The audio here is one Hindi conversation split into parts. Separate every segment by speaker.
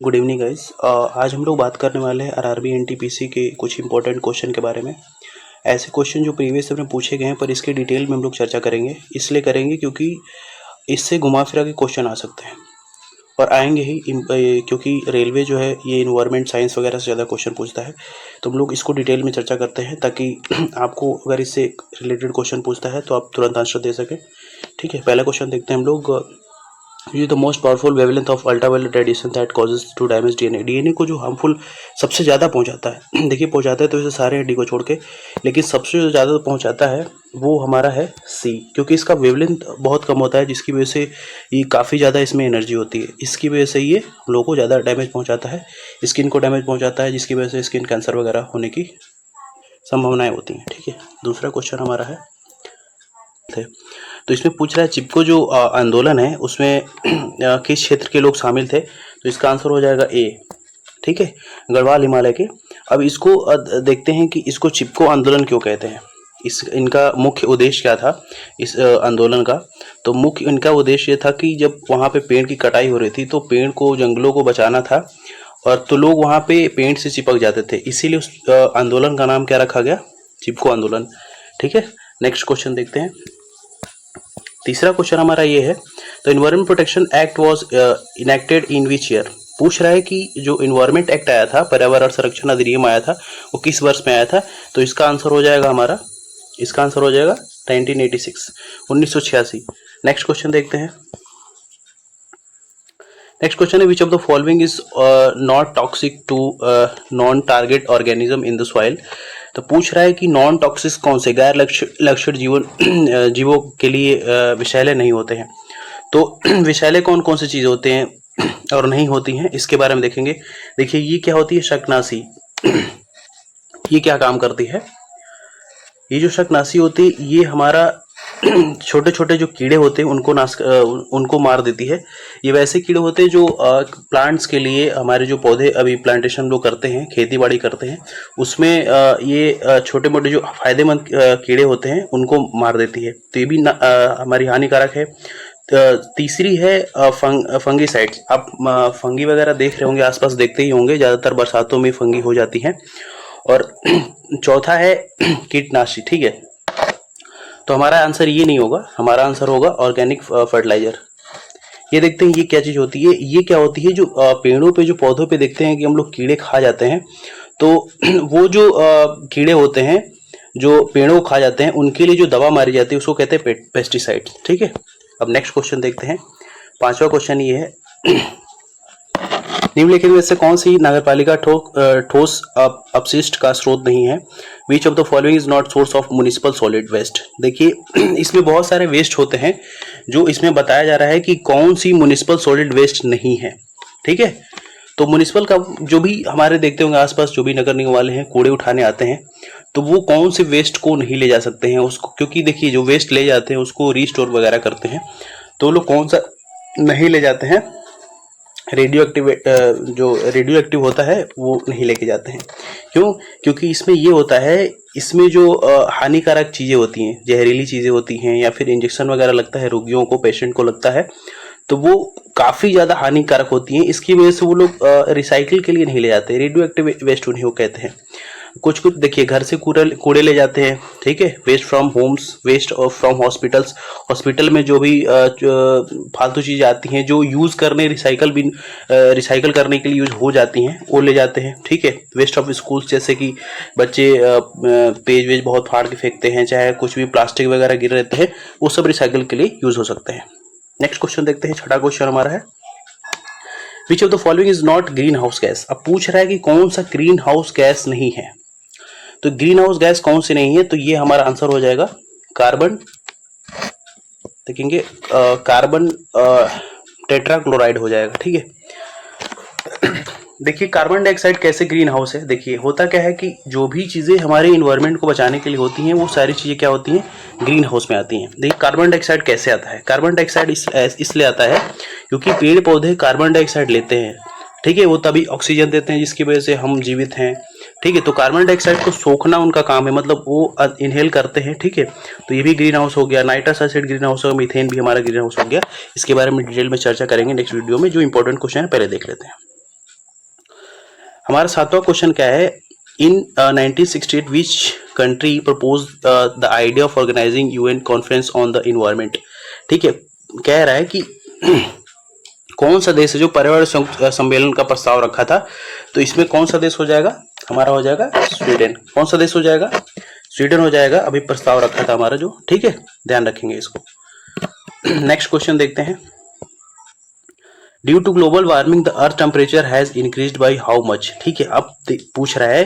Speaker 1: Good evening guys. आज हम लोग बात करने वाले हैं आरआरबी एनटीपीसी के कुछ इंपॉर्टेंट क्वेश्चन के बारे में। ऐसे क्वेश्चन जो प्रीवियस में पूछे गए हैं पर इसके डिटेल में हम लोग चर्चा करेंगे। इसलिए करेंगे क्योंकि इससे घुमा फिरा के क्वेश्चन आ सकते हैं और आएंगे ही क्योंकि रेलवे जो है ये इन्वायरमेंट साइंस वगैरह से ज़्यादा क्वेश्चन पूछता है। तो हम लोग इसको डिटेल में चर्चा करते हैं ताकि आपको अगर इससे रिलेटेड क्वेश्चन पूछता है तो आप तुरंत आंसर दे सकें। ठीक है, पहला क्वेश्चन देखते हैं हम लोग। ये the most powerful wavelength of ultraviolet radiation that causes to damage DNA. DNA को जो हार्मफुल सबसे ज़्यादा पहुंचाता है देखिए पहुंचाता है तो इसे सारे हड्डी को छोड़ के, लेकिन सबसे जो ज़्यादा पहुंचाता है वो हमारा है सी, क्योंकि इसका वेवलेंथ बहुत कम होता है जिसकी वजह से ये काफ़ी ज़्यादा इसमें एनर्जी होती है। इसकी वजह से ये लोगों को ज़्यादा डैमेज पहुँचाता है, स्किन को डैमेज पहुँचाता है, जिसकी वजह से स्किन कैंसर वगैरह होने की संभावनाएँ होती हैं। ठीक है, दूसरा क्वेश्चन हमारा है तो इसमें पूछ रहा है चिपको जो आंदोलन है उसमें किस क्षेत्र के लोग शामिल थे। तो इसका आंसर हो जाएगा ए। ठीक है, गढ़वाल हिमालय के। अब इसको देखते हैं कि इसको चिपको आंदोलन क्यों कहते हैं। इनका मुख्य उद्देश्य क्या था इस आंदोलन का। तो मुख्य इनका उद्देश्य ये था कि जब वहाँ पे पेड़ की कटाई हो रही थी तो पेड़ को, जंगलों को बचाना था, और तो लोग वहाँ पे पेड़ से चिपक जाते थे, इसीलिए उस आंदोलन का नाम क्या रखा गया, चिपको आंदोलन। ठीक है, नेक्स्ट क्वेश्चन देखते हैं। तीसरा क्वेश्चन हमारा ये है, तो environment protection act was enacted in which year. पूछ रहा है कि जो इन्वायरमेंट एक्ट आया था, पर्यावरण संरक्षण अधिनियम आया था, वो किस वर्ष में आया था। तो इसका आंसर हो जाएगा हमारा, इसका आंसर हो जाएगा 1986, 1986। नेक्स्ट क्वेश्चन देखते हैं। नेक्स्ट क्वेश्चन है, which of the following is not toxic to non target organism in the soil. तो पूछ रहा है कि नॉन टॉक्सिक कौन से गैर लक्षित जीवों के लिए विषैले नहीं होते हैं। तो विषैले कौन कौन से चीज़ होते हैं और नहीं होती हैं, इसके बारे में देखेंगे। देखिए ये क्या होती है, शाकनाशी। ये क्या काम करती है, ये जो शाकनाशी होती है ये हमारा छोटे छोटे जो कीड़े होते हैं उनको मार देती है। ये वैसे कीड़े होते हैं जो प्लांट्स के लिए, हमारे जो पौधे अभी प्लांटेशन लोग करते हैं, खेती बाड़ी करते हैं, उसमें ये छोटे मोटे जो फायदेमंद कीड़े होते हैं उनको मार देती है। तो ये भी हमारी हानिकारक है। तीसरी है फंगीसाइड्स। आप फंगी वगैरह देख रहे होंगे, आसपास देखते ही होंगे, ज़्यादातर बरसातों में फंगी हो जाती हैं। और चौथा है कीटनाशी। ठीक है, तो हमारा आंसर ये नहीं होगा, हमारा आंसर होगा ऑर्गेनिक फर्टिलाइजर। ये देखते हैं ये क्या चीज़ होती है। ये क्या होती है, जो पेड़ों पे, जो पौधों पे देखते हैं कि हम लोग कीड़े खा जाते हैं, तो वो जो कीड़े होते हैं जो पेड़ों को खा जाते हैं, उनके लिए जो दवा मारी जाती है उसको कहते हैं पेस्टिसाइड। ठीक है, अब नेक्स्ट क्वेश्चन देखते हैं। पांचवा क्वेश्चन ये है, निम्नलिखित में से कौन सी नगरपालिका ठोस अपशिष्ट का स्रोत नहीं है। Which of the following is not source of municipal solid waste. देखिए इसमें बहुत सारे वेस्ट होते हैं, जो इसमें बताया जा रहा है कि कौन सी म्युनिसिपल सॉलिड वेस्ट नहीं है। ठीक है, तो म्युनिसिपल का जो भी हमारे देखते होंगे आसपास, जो भी नगर निगम वाले हैं कूड़े उठाने आते हैं, तो वो कौन से वेस्ट को नहीं ले जा सकते हैं उसको, क्योंकि देखिए जो वेस्ट ले जाते हैं उसको रीस्टोर वगैरह करते हैं, तो लोग कौन सा नहीं ले जाते हैं, जो रेडियो एक्टिव होता है वो नहीं लेके जाते हैं। क्यों, क्योंकि इसमें ये होता है, इसमें जो हानिकारक चीज़ें होती हैं, जहरीली चीज़ें होती हैं, या फिर इंजेक्शन वगैरह लगता है रोगियों को, पेशेंट को लगता है, तो वो काफ़ी ज़्यादा हानिकारक होती हैं। इसकी वजह से वो लोग रिसाइकिल के लिए नहीं ले जाते, रेडियो एक्टिव वेस्ट उन्हें वो कहते हैं। कुछ देखिए घर से कूड़े ले जाते हैं। ठीक है, waste from homes, waste from hospitals. Hospital में जो भी फालतू चीज़ें आती हैं जो यूज़ करने, रिसाइकल करने के लिए यूज हो जाती हैं, वो ले जाते हैं। ठीक है, वेस्ट ऑफ स्कूल्स, जैसे कि बच्चे पेज वेज बहुत फाड़ के फेंकते हैं, चाहे कुछ भी प्लास्टिक वगैरह गिर रहते हैं, वो सब रिसाइकिल के लिए यूज हो सकते हैं। नेक्स्ट क्वेश्चन देखते हैं। छठा क्वेश्चन हमारा है, which of the following is not green house gas. अब पूछ रहा है कि कौन सा ग्रीन हाउस गैस नहीं है। तो ग्रीन हाउस गैस कौन सी नहीं है, तो ये हमारा आंसर हो जाएगा कार्बन। देखेंगे कार्बन टेट्राक्लोराइड हो जाएगा। ठीक है, देखिए कार्बन डाइऑक्साइड कैसे ग्रीन हाउस है। देखिए होता क्या है कि जो भी चीज़ें हमारे इन्वायरमेंट को बचाने के लिए होती हैं, वो सारी चीज़ें क्या होती हैं, ग्रीन हाउस में आती हैं। देखिए कार्बन डाइऑक्साइड कैसे आता है, कार्बन डाइऑक्साइड इसलिए आता है क्योंकि पेड़ पौधे कार्बन डाइऑक्साइड लेते हैं। ठीक है, वो तभी ऑक्सीजन देते हैं जिसकी वजह से हम जीवित हैं। ठीक है, तो कार्बन डाइऑक्साइड को सोखना उनका काम है, मतलब वो इनहेल करते हैं। ठीक है, तो ये भी ग्रीन हाउस हो गया, नाइट्रस एसिड ग्रीन हाउस हो, मीथेन भी हमारा ग्रीन हाउस हो गया। इसके बारे में डिटेल में चर्चा करेंगे नेक्स्ट वीडियो में। जो इंपॉर्टेंट क्वेश्चन है पहले देख लेते हैं। हमारा 7वां क्वेश्चन क्या है, in 1968 which country propose the idea of organising UN conference on the environment. ठीक है, कह रहा है कि कौन सा देश है जो पर्यावरण सम्मेलन का प्रस्ताव रखा था, तो इसमें कौन सा देश हो जाएगा, हमारा हो जाएगा स्वीडन। कौन सा देश हो जाएगा, स्वीडन हो जाएगा, अभी प्रस्ताव रखा था हमारा जो, ठीक है, ध्यान रखेंगे इसको। नेक्स्ट क्वेश्चन देखते हैं, due to global warming the earth temperature has increased by how much. ठीक है, अब पूछ रहा है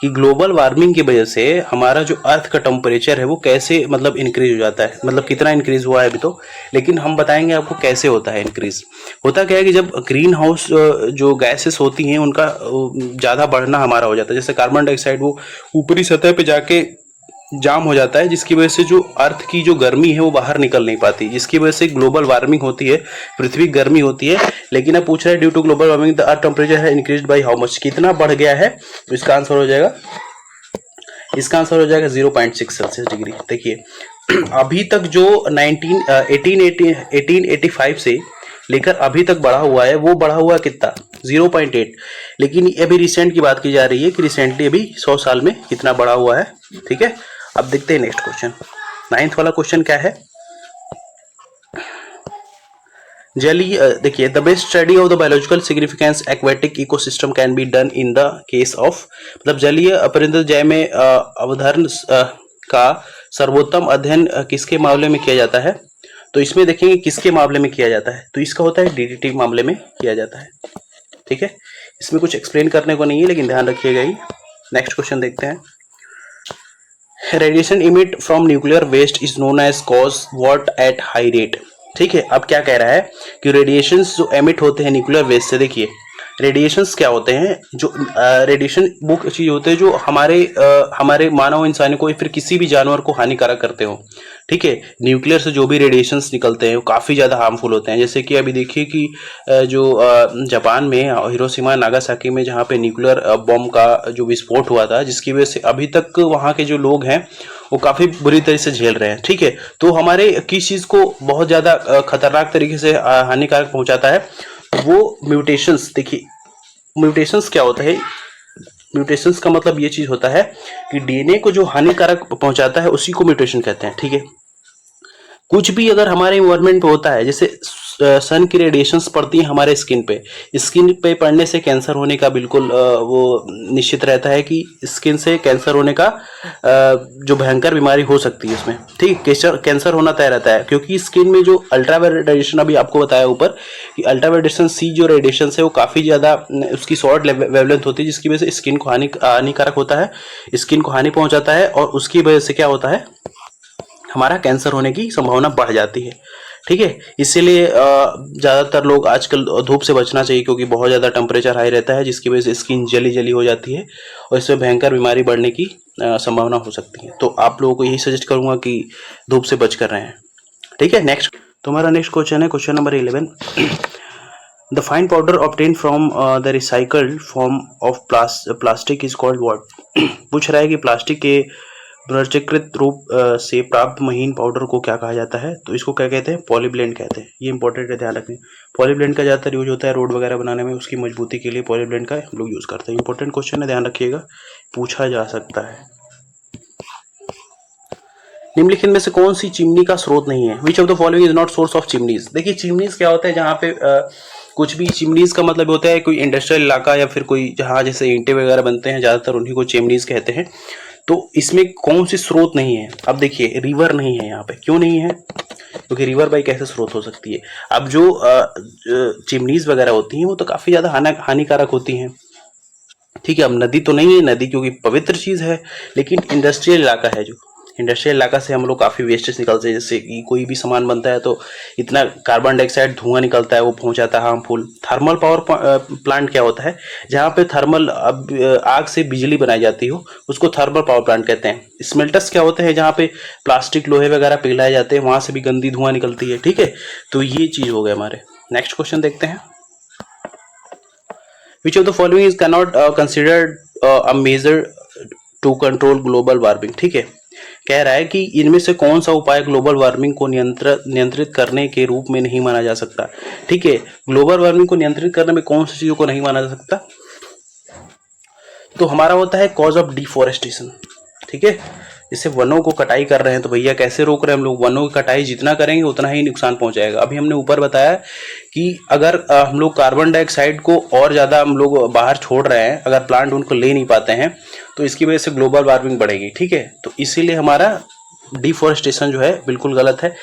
Speaker 1: कि ग्लोबल वार्मिंग की वजह से हमारा जो अर्थ का टेम्परेचर है वो कैसे मतलब इंक्रीज हो जाता है, मतलब कितना इंक्रीज हुआ है अभी तो, लेकिन हम बताएंगे आपको कैसे होता है इंक्रीज। होता क्या है कि जब ग्रीन हाउस जो गैसेस होती हैं उनका ज़्यादा बढ़ना हमारा हो जाता है, जैसे कार्बन डाइऑक्साइड वो ऊपरी सतह पे जाके जाम हो जाता है, जिसकी वजह से जो अर्थ की जो गर्मी है वो बाहर निकल नहीं पाती, जिसकी वजह से ग्लोबल वार्मिंग होती है, पृथ्वी गर्मी होती है। लेकिन अब पूछ रहा है due to global warming the earth temperature है इंक्रीज्ड बाय हाउ मच, कितना बढ़ गया है, तो इसका आंसर हो जाएगा 0.6 सेल्सियस डिग्री। देखिए अभी तक जो 1885 से लेकर अभी तक बढ़ा हुआ है वो बढ़ा हुआ कितना, 0.8, लेकिन अभी रिसेंट की बात की जा रही है कि रिसेंटली अभी 100 साल में कितना बढ़ा हुआ है। ठीक है, अब देखते हैं नेक्स्ट क्वेश्चन, 9th वाला क्वेश्चन क्या है, जलीय, देखिए the best study of the biological significance aquatic ecosystem can be done in the case of, मतलब जलीय अपरिणय में अवधारण का सर्वोत्तम अध्ययन किसके मामले में किया जाता है, तो इसमें देखेंगे किसके मामले में किया जाता है, तो इसका होता है डीडीटी मामले में किया जाता है। ठीक है, इसमें कुछ एक्सप्लेन करने को नहीं है, लेकिन ध्यान रखिएगा ही। नेक्स्ट क्वेश्चन देखते हैं, radiation emit from nuclear waste is known as cause what at high rate. ठीक है, अब क्या कह रहा है कि रेडिएशंस जो एमिट होते हैं न्यूक्लियर वेस्ट से, देखिए रेडिएशंस क्या होते हैं, जो रेडिएशन वो चीज होते हैं जो हमारे मानव इंसान को या फिर किसी भी जानवर को हानिकारक करते हो। ठीक है, न्यूक्लियर से जो भी रेडिएशंस निकलते हैं वो काफ़ी ज़्यादा हार्मफुल होते हैं, जैसे कि अभी देखिए कि जो जापान में हिरोशिमा नागासाकी में जहाँ पे न्यूक्लियर बॉम्ब का जो विस्फोट हुआ था, जिसकी वजह से अभी तक वहाँ के जो लोग हैं वो काफ़ी बुरी तरह से झेल रहे हैं। ठीक है, तो हमारे किस चीज़ को बहुत ज़्यादा खतरनाक तरीके से हानिकारक पहुँचाता है, वो म्यूटेशंस। देखिए म्यूटेशंस क्या होता है, म्यूटेशंस का मतलब ये चीज होता है कि डीएनए को जो हानिकारक पहुंचाता है उसी को म्यूटेशन कहते हैं। ठीक है, कुछ भी अगर हमारे इन्वायरमेंट पे होता है, जैसे सन की रेडिएशंस पड़ती हैं हमारे स्किन पे पड़ने से कैंसर होने का बिल्कुल वो निश्चित रहता है कि स्किन से कैंसर होने का जो भयंकर बीमारी हो सकती है उसमें। ठीक, कैंसर होना तय रहता है, क्योंकि स्किन में जो अल्ट्रावायलेट रेडिएशन अभी आपको बताया ऊपर कि अल्ट्रावायलेट सी जो रेडिएशन है वो काफ़ी ज़्यादा उसकी शॉर्ट वेवलेंथ होती है, जिसकी वजह से स्किन को हानिकारक होता है, स्किन को हानि पहुँचाता है, और उसकी वजह से क्या होता है, हमारा कैंसर होने की संभावना बढ़ जाती है। ठीक है, इसीलिए ज़्यादातर लोग आजकल धूप से बचना चाहिए, क्योंकि बहुत ज़्यादा टेम्परेचर हाई रहता है, जिसकी वजह से स्किन जली हो जाती है और इसमें भयंकर बीमारी बढ़ने की संभावना हो सकती है। तो आप लोगों को यही सजेस्ट करूँगा कि धूप से बच कर रहें। ठीक है, नेक्स्ट तुम्हारा नेक्स्ट क्वेश्चन है question number 11, the fine powder obtain from the recycled form of plastic is called what. पूछ रहा है कि प्लास्टिक के पुनर्चक्रित रूप से प्राप्त महीन पाउडर को क्या कहा जाता है, तो इसको क्या कहते हैं, पॉलीब्लेंड कहते हैं। ये इंपॉर्टेंट है, ध्यान रखें। पॉलीब्लेंड का ज़्यादातर यूज होता है रोड वगैरह बनाने में, उसकी मजबूती के लिए पॉलीब्लेंड का हम लोग यूज़ करते हैं। इंपॉर्टेंट क्वेश्चन है, ध्यान रखिएगा, पूछा जा सकता है। निम्नलिखित में से कौन सी चिमनी का स्रोत नहीं है, which of the following is not source of chimneys. देखिए चिमनीज क्या होता है, जहाँ पे कुछ भी, चिमनीज का मतलब होता है कोई इंडस्ट्रियल इलाका या फिर कोई जहाँ जैसे ईंटें वगैरह बनते हैं, ज़्यादातर उन्हीं को चिमनीज कहते हैं। तो इसमें कौन सी स्रोत नहीं है, अब देखिए रिवर नहीं है यहाँ पे, क्यों नहीं है, क्योंकि रिवर बाई कैसे स्रोत हो सकती है। अब जो चिमनीज वगैरह होती हैं वो तो काफ़ी ज़्यादा हानिकारक होती हैं। ठीक है, अब नदी तो नहीं है, नदी क्योंकि पवित्र चीज़ है, लेकिन इंडस्ट्रियल इलाका है, जो इंडस्ट्रियल इलाका से हम लोग काफ़ी वेस्टेज निकलते हैं, जैसे कि कोई भी सामान बनता है तो इतना कार्बन डाइऑक्साइड धुआं निकलता है, वो पहुंचाता है हार्मफुल। थर्मल पावर प्लांट क्या होता है, जहाँ पे थर्मल आग से बिजली बनाई जाती हो, उसको थर्मल पावर प्लांट कहते हैं। स्मेल्टर्स क्या होते हैं, जहाँ पे प्लास्टिक लोहे वगैरह पिघलाए जाते हैं, वहाँ से भी गंदी धुआं निकलती है। ठीक है, तो ये चीज़ हो गए हमारे। नेक्स्ट क्वेश्चन देखते हैं, Which of the following is cannot considered a measure to control global warming। ठीक है, कह रहा है कि इनमें से कौन सा उपाय ग्लोबल वार्मिंग को नियंत्रित करने के रूप में नहीं माना जा सकता। ठीक है, ग्लोबल वार्मिंग को नियंत्रित करने में कौन सी चीजों को नहीं माना जा सकता, तो हमारा होता है कॉज ऑफ डिफॉरेस्टेशन, ठीक है। जैसे वनों को कटाई कर रहे हैं तो भैया कैसे रोक रहे हैं हम लोग, वनों की कटाई जितना करेंगे उतना ही नुकसान पहुंचाएगा। अभी हमने ऊपर बताया कि अगर हम लोग कार्बन डाइऑक्साइड को और ज़्यादा हम लोग बाहर छोड़ रहे हैं, अगर प्लांट उनको ले नहीं पाते हैं तो इसकी वजह से ग्लोबल वार्मिंग बढ़ेगी, ठीक है। तो इसीलिए हमारा डिफॉरेस्टेशन जो है बिल्कुल गलत है।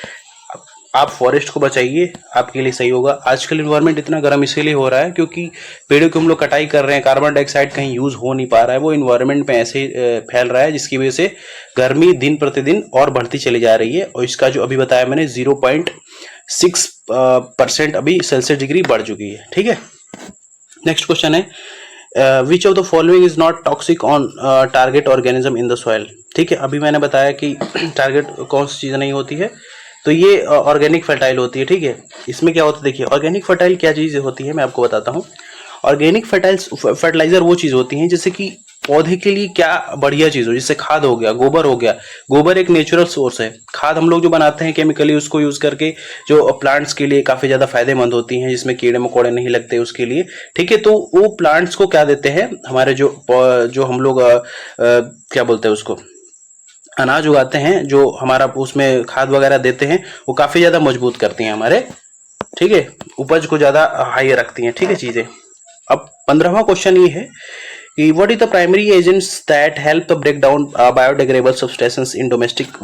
Speaker 1: आप फॉरेस्ट को बचाइए, आपके लिए सही होगा। आजकल इन्वायरमेंट इतना गर्म इसीलिए हो रहा है क्योंकि पेड़ों की हम लोग कटाई कर रहे हैं, कार्बन डाइऑक्साइड कहीं यूज हो नहीं पा रहा है, वो इन्वायरमेंट में ऐसे फैल रहा है जिसकी वजह से गर्मी दिन प्रतिदिन और बढ़ती चली जा रही है। और इसका जो अभी बताया मैंने 0.6% अभी सेल्सियस डिग्री बढ़ चुकी है, ठीक है। नेक्स्ट क्वेश्चन है which of the following is not toxic on target organism in the soil, ठीक है। अभी मैंने बताया कि टारगेट कौन सी चीज़ नहीं होती है, तो ये ऑर्गेनिक फर्टाइल होती है, ठीक है। इसमें क्या होता है देखिए, ऑर्गेनिक फर्टाइल क्या चीज़ होती है मैं आपको बताता हूँ। ऑर्गेनिक फर्टिलाइजर वो चीज़ होती है जैसे कि पौधे के लिए क्या बढ़िया चीज़ हो, जैसे खाद हो गया, गोबर हो गया। गोबर एक नेचुरल सोर्स है। खाद हम लोग जो बनाते हैं केमिकली, उसको यूज़ करके जो प्लांट्स के लिए काफ़ी ज़्यादा फायदेमंद होती हैं, जिसमें कीड़े मकोड़े नहीं लगते उसके लिए, ठीक है। तो वो प्लांट्स को क्या देते हैं, हमारे जो हम लोग क्या बोलते हैं उसको, अनाज उगाते हैं, जो हमारा उसमें खाद वगैरह देते हैं, वो काफ़ी ज़्यादा मजबूत करती हैं हमारे, ठीक है, उपज को ज़्यादा हाई रखती हैं, ठीक है चीज़ें। अब 15वां क्वेश्चन ये है कि what is the primary agents that help the break down biodegradable substances in domestic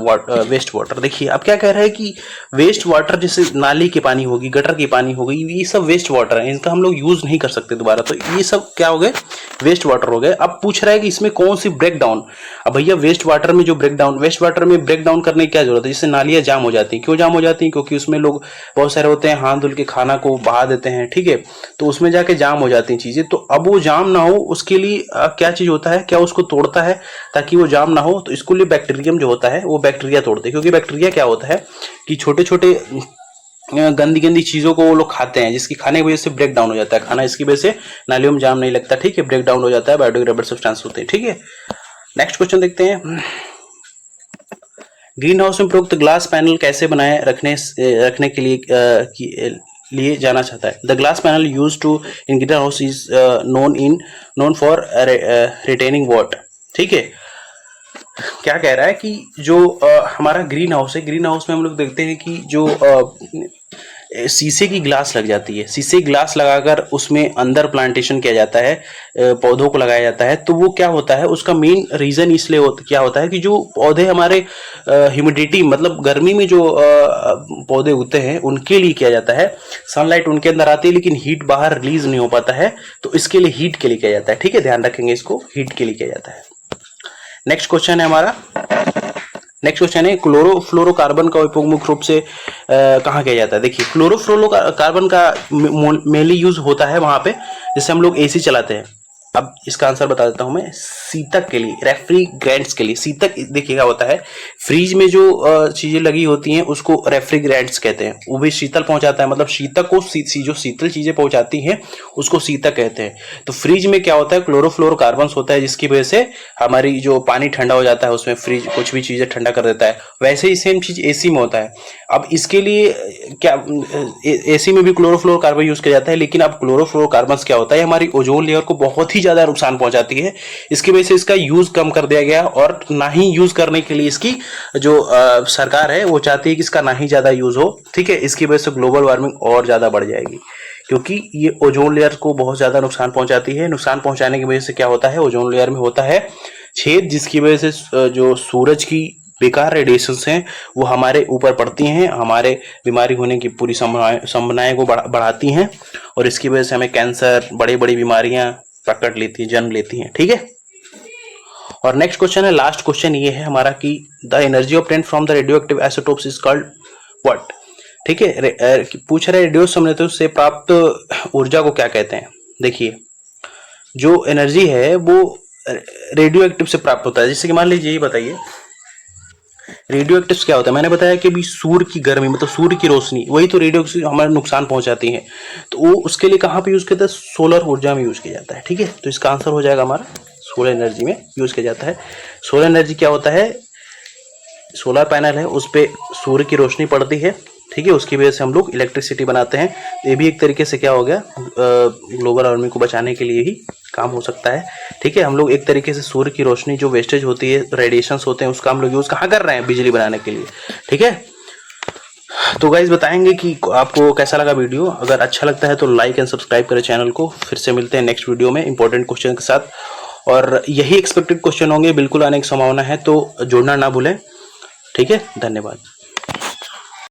Speaker 1: waste water. देखिए अब क्या कह रहा है कि वेस्ट वाटर जैसे नाली की पानी होगी, गटर की पानी होगी, ये सब वेस्ट वाटर है, इनका हम लोग यूज नहीं कर सकते दोबारा, तो ये सब क्या हो गए, वेस्ट वाटर हो गए। अब पूछ रहा है कि इसमें कौन सी ब्रेक डाउन। अब भैया वेस्ट वाटर में जो ब्रेक डाउन करने की क्या जरूरत है, जिससे नालियां जाम हो जाती हैं। क्यों जाम हो जाती हैं, क्योंकि उसमें लोग बहुत सारे होते हैं, हाथ धुल के खाना को बहा देते हैं, ठीक है, तो उसमें जाके जाम हो जाती हैं चीजें। तो अब वो जाम ना हो उसके लिए क्या चीज होता है, क्या उसको तोड़ता है ताकि वो जाम ना हो, तो इसके लिए बैक्टीरियम जो होता है वो बैक्टीरिया तोड़ते हैं। क्योंकि बैक्टीरिया क्या होता है कि छोटे छोटे गंदी गंदी चीजों को वो लोग खाते हैं, जिसकी खाने की वजह से ब्रेक डाउन हो जाता है खाना, इसकी वजह से नालियों में जाम नहीं लगता, ठीक है, ब्रेक डाउन हो जाता है, बायोडिग्रेडेबल सब्सटेंस होते हैं, ठीक है। नेक्स्ट क्वेश्चन देखते हैं, ग्रीन हाउस में प्रयुक्त ग्लास पैनल कैसे बनाए रखने के लिए जाना चाहता है। The glass panel use to in greenhouse is known for retaining water, ठीक है। क्या कह रहा है कि जो हमारा ग्रीन हाउस है, ग्रीन हाउस में हम लोग देखते हैं कि जो शीशे की ग्लास लग जाती है, शीशे की ग्लास लगाकर उसमें अंदर प्लांटेशन किया जाता है, पौधों को लगाया जाता है। तो वो क्या होता है, उसका मेन रीजन इसलिए क्या होता है कि जो पौधे हमारे ह्यूमिडिटी मतलब गर्मी में जो पौधे उगते हैं उनके लिए किया जाता है। सनलाइट उनके अंदर आती है लेकिन हीट बाहर रिलीज नहीं हो पाता है, तो इसके लिए हीट के लिए किया जाता है, ठीक है, ध्यान रखेंगे इसको, हीट के लिए किया जाता है। नेक्स्ट क्वेश्चन है हमारा, नेक्स्ट क्वेश्चन है क्लोरोफ्लोरोकार्बन का उपयोग मुख्य रूप से कहाँ किया जाता है। देखिए क्लोरोफ्लोरोकार्बन का मेनली यूज होता है वहां पे जैसे हम लोग एसी चलाते हैं। अब इसका आंसर बता देता हूं मैं, शीतक के लिए, रेफ्रिजरेंट्स के लिए। शीतक देखिए क्या होता है, फ्रीज में जो चीजें लगी होती हैं उसको रेफ्रिजरेंट्स कहते हैं, वो भी शीतल पहुंचाता है, मतलब शीतक को जो शीतल चीजें पहुंचाती हैं उसको शीतक कहते हैं। तो फ्रीज में क्या होता है, क्लोरोफ्लोरोकार्बन होता है, जिसकी वजह से हमारी जो पानी ठंडा हो जाता है, उसमें फ्रीज कुछ भी चीजें ठंडा कर देता है। वैसे ही सेम चीज एसी में होता है। अब इसके लिए क्या, एसी में भी क्लोरोफ्लोरोकार्बन यूज किया जाता है, लेकिन अब क्लोरोफ्लोरोकार्बन क्या होता है, हमारी ओजोन लेयर को बहुत ही ज्यादा नुकसान पहुंचाती है। इसकी वजह से इसका यूज कम कर दिया गया और ना ही यूज करने के लिए इसकी जो सरकार है वो चाहती है कि इसका ना ही ज्यादा यूज हो, ठीक है। इसकी वजह से ग्लोबल वार्मिंग और ज्यादा बढ़ जाएगी, क्योंकि ये ओजोन लेयर को बहुत ज्यादा नुकसान पहुंचाती है। नुकसान पहुंचाने की वजह से क्या होता है, ओजोन लेयर में होता है छेद, जिसकी वजह से जो सूरज की बेकार रेडिएशंस हैं वो हमारे ऊपर पड़ती हैं, हमारे बीमारी होने की पूरी संभावनाएं को बढ़ाती हैं, और इसकी वजह से हमें कैंसर, बड़ी बड़ी बीमारियां पकड़ लेती हैं, जन्म लेती हैं, ठीक है। और नेक्स्ट क्वेश्चन है, लास्ट क्वेश्चन ये है हमारा कि the energy obtained from the radioactive isotopes is called what, ठीक है। पूछ रहे रेडियो समृद्धि से प्राप्त ऊर्जा को क्या कहते हैं। देखिए जो एनर्जी है वो रेडियो एक्टिव से प्राप्त होता है, जैसे कि मान लीजिए ये बताइए रेडियो एक्टिव क्या होता है। मैंने बताया कि भी सूर्य की गर्मी मतलब सूर्य की रोशनी, वही तो रेडियो हमारे नुकसान पहुंचाती है, तो वो उसके लिए कहाँ पे यूज किया जाता है, सोलर ऊर्जा में यूज किया जाता है, ठीक है। तो इसका आंसर हो जाएगा हमारा सोलर एनर्जी में यूज किया जाता है। सोलर एनर्जी क्या होता है, सोलर पैनल है, उस पर सूर्य की रोशनी पड़ती है, ठीक है, उसकी वजह से हम लोग इलेक्ट्रिसिटी बनाते हैं। ये भी एक तरीके से क्या हो गया, ग्लोबल वार्मिंग को बचाने के लिए ही काम हो सकता है। ठीक है, हम लोग एक तरीके से सूर्य की रोशनी जो वेस्टेज होती है, रेडिएशंस होते हैं, उसका हम लोग यूज कहाँ कर रहे हैं, बिजली बनाने के लिए। ठीक है, तो गाइज बताएंगे कि आपको कैसा लगा वीडियो। अगर अच्छा लगता है तो लाइक एंड सब्सक्राइब करें चैनल को। फिर से मिलते हैं नेक्स्ट वीडियो में इंपॉर्टेंट क्वेश्चन के साथ, और यही एक्सपेक्टेड क्वेश्चन होंगे, बिल्कुल आने की संभावना है, तो जुड़ना ना भूलें। ठीक है, धन्यवाद।